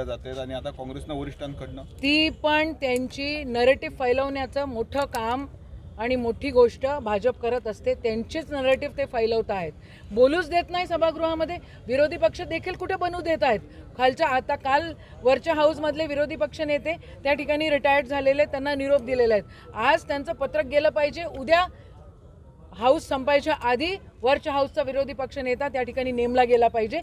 दिल्या जातात आणि आता काँग्रेसनं वरिष्ठांकडनं ती पण त्यांची नरेटिव्ह फैलवण्याचं मोठं काम आणि मोठी गोष्ट भाजप करत असते। त्यांचीच नरेटिव्ह ते फैलवत आहेत, बोलूच देत नाही सभागृहामध्ये। विरोधी पक्ष देखील कुठे बनू देत आहेत। खालच्या आता काल वरच्या हाऊसमधले विरोधी पक्ष नेते त्या ठिकाणी रिटायर्ड झालेले, त्यांना निरोप दिलेला आहे। आज त्यांचं पत्रक गेलं पाहिजे, उद्या हाऊस संपायच्या आधी वरच्या हाऊसचा विरोधी पक्ष नेता त्या ठिकाणी नेमला गेला पाहिजे।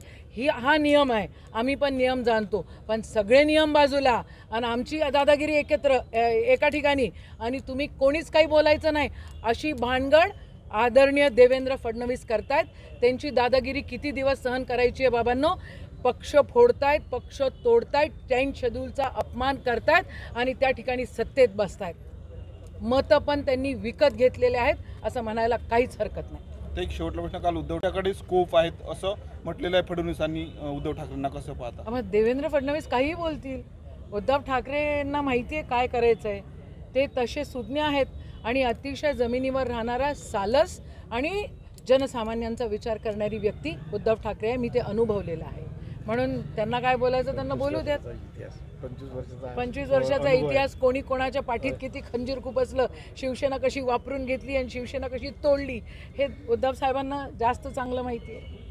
हा नियम आहे, आम्ही पण नियम जाणतो, पण सगळे नियम बाजूला आणि आमची दादागिरी एकत्र एका ठिकाणी आणि तुम्ही कोणीच काही बोलायचं नाही अशी भानगड आदरणीय देवेंद्र फडणवीस करतायत। त्यांची दादागिरी किती दिवस सहन करायची आहे बाबांनो? पक्ष फोडतायत, पक्ष तोडतायत, 10 शेड्यूलचा अपमान करतायत आणि त्या ठिकाणी सत्तेत बसतायत। मतं पण त्यांनी विकत घेतलेले आहेत असं म्हणायला काहीच हरकत नाही। ते एक शेवटला प्रश्न, काल उद्धव ठाकरेंकडे स्कोप आहेत असं म्हटलेलं आहे फडणवीसांनी, उद्धव ठाकरेंना कसं पाहता? मग देवेंद्र फडणवीस काहीही बोलतील, उद्धव ठाकरेंना माहिती आहे काय करायचं आहे। ते तसे सुज्ञ आहेत आणि अतिशय जमिनीवर राहणारा सालस आणि जनसामान्यांचा विचार करणारी व्यक्ती उद्धव ठाकरे आहे। मी ते अनुभवलेलं आहे, म्हणून त्यांना काय बोलायचं त्यांना बोलू द्यात। 25 वर्षाचा इतिहास, कोणी कोणाच्या पाठीत किती खंजीर खुपसलं, शिवसेना कशी वापरून घेतली आणि शिवसेना कशी तोडली, हे उद्धव साहेबांना जास्त चांगलं माहिती आहे।